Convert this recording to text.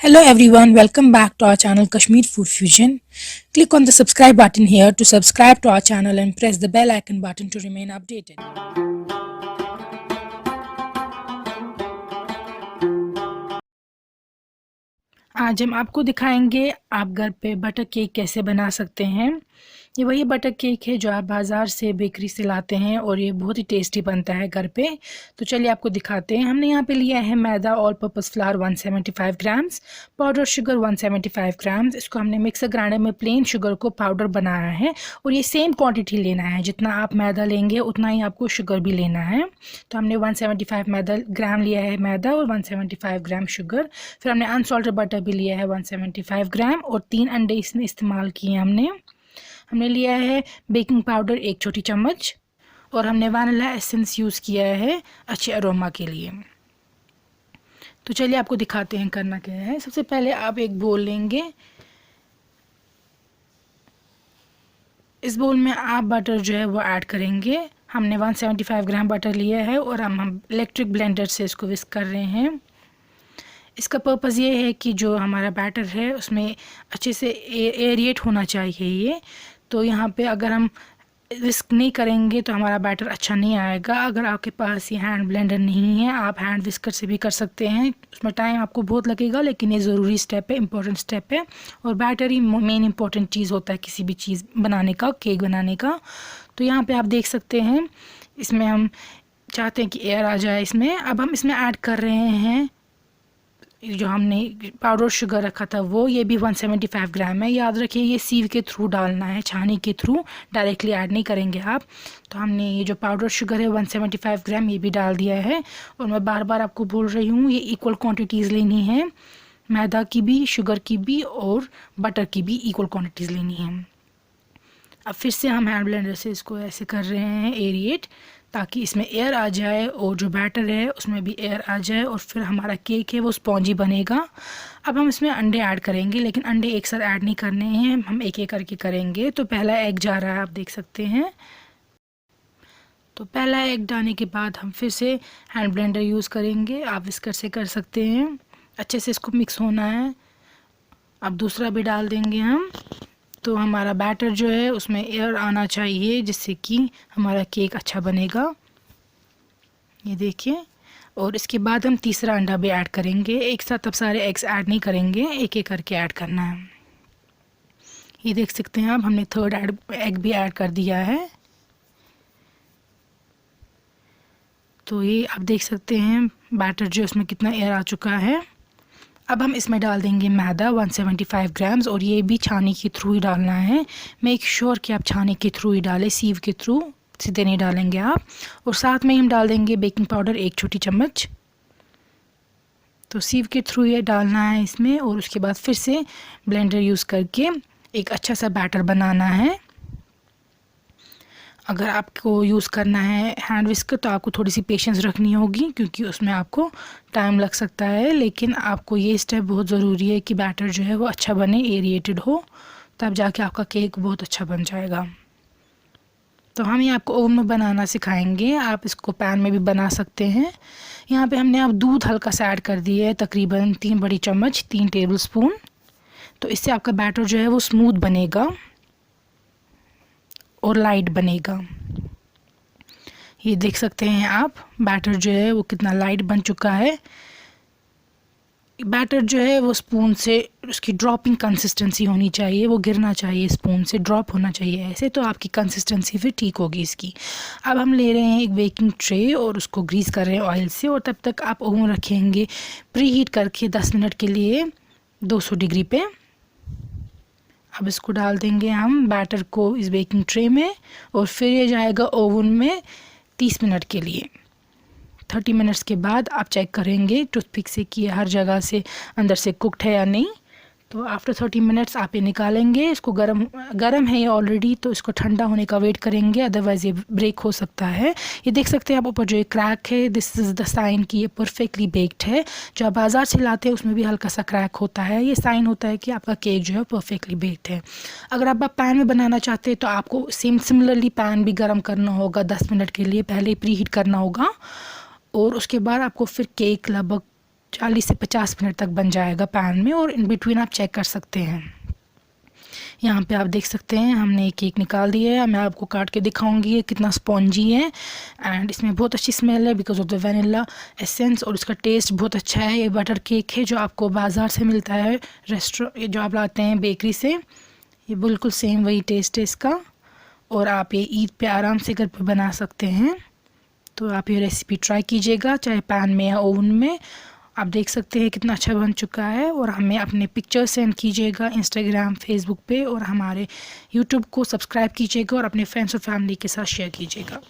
Hello everyone, welcome back to our channel Kashmir Food Fusion. Click on the subscribe button here to subscribe to our channel and press the bell icon button to remain updated. आज हम आपको दिखाएंगे आप घर पे butter cake कैसे बना सकते हैं। ये वही बटर केक है जो आप बाज़ार से बेकरी से लाते हैं और ये बहुत ही टेस्टी बनता है घर पे। तो चलिए आपको दिखाते हैं। हमने यहाँ पे लिया है maida all purpose flour 175 grams, powder sugar 175 grams. इसको हमने मिक्सर ग्राइंडर में प्लेन शुगर को पाउडर बनाया है और ये सेम क्वांटिटी लेना है, जितना आप मैदा लेंगे उतना ही आपको शुगर भी लेना है। तो हमने 175 ग्राम लिया है मैदा और 175 ग्राम शुगर। फिर हमने अनसॉल्टेड बटर भी लिया है 175 ग्राम और 3 अंडे इसमें इस्तेमाल किए हमने लिया है बेकिंग पाउडर 1 छोटी चम्मच और हमने वनीला एसेंस यूज़ किया है अच्छे अरोमा के लिए। तो चलिए आपको दिखाते हैं करना क्या है। सबसे पहले आप एक बोल लेंगे, इस बोल में आप बटर जो है वो ऐड करेंगे। हमने 175 ग्राम बटर लिया है और हम इलेक्ट्रिक ब्लेंडर से इसको विस्क कर रहे हैं। इसका पर्पज़ ये है कि जो हमारा बैटर है उसमें अच्छे से एरिएट होना चाहिए ये। तो यहाँ पे अगर हम विस्क नहीं करेंगे तो हमारा बैटर अच्छा नहीं आएगा। अगर आपके पास ये हैंड ब्लेंडर नहीं है, आप हैंड विस्कर से भी कर सकते हैं। उसमें टाइम आपको बहुत लगेगा, लेकिन ये ज़रूरी स्टेप है, इम्पोर्टेंट स्टेप है। और बैटर ही मेन इम्पोर्टेंट चीज़ होता है किसी भी चीज़ बनाने का, केक बनाने का। तो यहाँ पे आप देख सकते हैं, इसमें हम चाहते हैं कि एयर आ जाए इसमें। अब हम इसमें ऐड कर रहे हैं जो हमने पाउडर शुगर रखा था वो, ये भी 175 ग्राम है। याद रखिए ये सीव के थ्रू डालना है, छानी के थ्रू, डायरेक्टली ऐड नहीं करेंगे आप। तो हमने ये जो पाउडर शुगर है 175 ग्राम ये भी डाल दिया है। और मैं बार बार आपको बोल रही हूँ, ये इक्वल क्वांटिटीज़ लेनी है, मैदा की भी, शुगर की भी और बटर की भी इक्वल क्वांटिटीज़ लेनी है। अब फिर से हम हैंड ब्लेंडर से इसको ऐसे कर रहे हैं एरिएट, ताकि इसमें एयर आ जाए और जो बैटर है उसमें भी एयर आ जाए और फिर हमारा केक है वो स्पॉन्जी बनेगा। अब हम इसमें अंडे ऐड करेंगे, लेकिन अंडे एक साथ ऐड नहीं करने हैं, हम एक एक करके करेंगे। तो पहला एग जा रहा है, आप देख सकते हैं। तो पहला एग डालने के बाद हम फिर से हैंड ब्लेंडर यूज़ करेंगे, आप विस्कर से कर सकते हैं। अच्छे से इसको मिक्स होना है। अब दूसरा भी डाल देंगे हम। तो हमारा बैटर जो है उसमें एयर आना चाहिए, जिससे कि हमारा केक अच्छा बनेगा। ये देखिए। और इसके बाद हम तीसरा अंडा भी ऐड करेंगे। एक साथ अब सारे एग्स ऐड नहीं करेंगे, एक एक करके ऐड करना है। ये देख सकते हैं आप, हमने थर्ड एग भी ऐड कर दिया है। तो ये आप देख सकते हैं बैटर जो उसमें कितना एयर आ चुका है। अब हम इसमें डाल देंगे मैदा 175 ग्राम्स और ये भी छानी के थ्रू ही डालना है। मेक श्योर कि आप छानी के थ्रू ही डालें, सीव के थ्रू सीधे नहीं डालेंगे आप। और साथ में हम डाल देंगे बेकिंग पाउडर 1 छोटी चम्मच। तो सीव के थ्रू ये डालना है इसमें और उसके बाद फिर से ब्लेंडर यूज़ करके एक अच्छा सा बैटर बनाना है। अगर आपको यूज़ करना है हैंड विस्कर तो आपको थोड़ी सी पेशेंस रखनी होगी, क्योंकि उसमें आपको टाइम लग सकता है। लेकिन आपको ये स्टेप बहुत ज़रूरी है कि बैटर जो है वो अच्छा बने, एरिएटेड हो, तब जाके आपका केक बहुत अच्छा बन जाएगा। तो हम ये आपको ओवन में बनाना सिखाएंगे, आप इसको पैन में भी बना सकते हैं। यहाँ पे हमने अब दूध हल्का सा ऐड कर दिया है, तकरीबन 3 बड़ी चम्मच, 3 टेबल स्पून। तो इससे आपका बैटर जो है वो स्मूथ बनेगा और लाइट बनेगा। ये देख सकते हैं आप, बैटर जो है वो कितना लाइट बन चुका है। बैटर जो है वो स्पून से उसकी ड्रॉपिंग कंसिस्टेंसी होनी चाहिए, वो गिरना चाहिए, स्पून से ड्रॉप होना चाहिए ऐसे, तो आपकी कंसिस्टेंसी फिर ठीक होगी इसकी। अब हम ले रहे हैं एक बेकिंग ट्रे और उसको ग्रीस कर रहे हैं ऑयल से। और तब तक आप ओवन रखेंगे प्री हीट करके 10 मिनट के लिए 200 डिग्री पे। अब इसको डाल देंगे हम बैटर को इस बेकिंग ट्रे में और फिर ये जाएगा ओवन में 30 मिनट के लिए। 30 मिनट्स के बाद आप चेक करेंगे टूथपिक से कि हर जगह से अंदर से कुक्ड है या नहीं। तो आफ्टर 30 मिनट्स आप ये निकालेंगे। इसको गरम है ये ऑलरेडी, तो इसको ठंडा होने का वेट करेंगे, अदरवाइज़ ये ब्रेक हो सकता है। ये देख सकते हैं आप ऊपर जो ये क्रैक है, दिस इज़ द साइन कि ये परफेक्टली बेक्ड है। जो आप बाज़ार से लाते हैं उसमें भी हल्का सा क्रैक होता है, ये साइन होता है कि आपका केक जो है परफेक्टली बेक्ड है। अगर आप पैन में बनाना चाहते हैं तो आपको सिमिलरली पैन भी गर्म करना होगा 10 मिनट के लिए, पहले प्री हीट करना होगा। और उसके बाद आपको फिर केक लगभग 40 से 50 मिनट तक बन जाएगा पैन में, और इन बिटवीन आप चेक कर सकते हैं। यहाँ पे आप देख सकते हैं हमने एक केक निकाल दिया है। मैं आपको काट के दिखाऊंगी ये कितना स्पॉन्जी है, एंड इसमें बहुत अच्छी स्मेल है because of the vanilla essence, और इसका टेस्ट बहुत अच्छा है। ये बटर केक है जो आपको बाज़ार से मिलता है, रेस्टोरेंट जो आप लाते हैं बेकरी से, ये बिल्कुल सेम वही टेस्ट है इसका। और आप ये ईद पे आराम से घर पे बना सकते हैं। तो आप ये रेसिपी ट्राई कीजिएगा, चाहे पैन में या ओवन में। आप देख सकते हैं कितना अच्छा बन चुका है। और हमें अपने पिक्चर्स सेंड कीजिएगा इंस्टाग्राम, फेसबुक पे, और हमारे यूट्यूब को सब्सक्राइब कीजिएगा और अपने फ्रेंड्स और फैमिली के साथ शेयर कीजिएगा।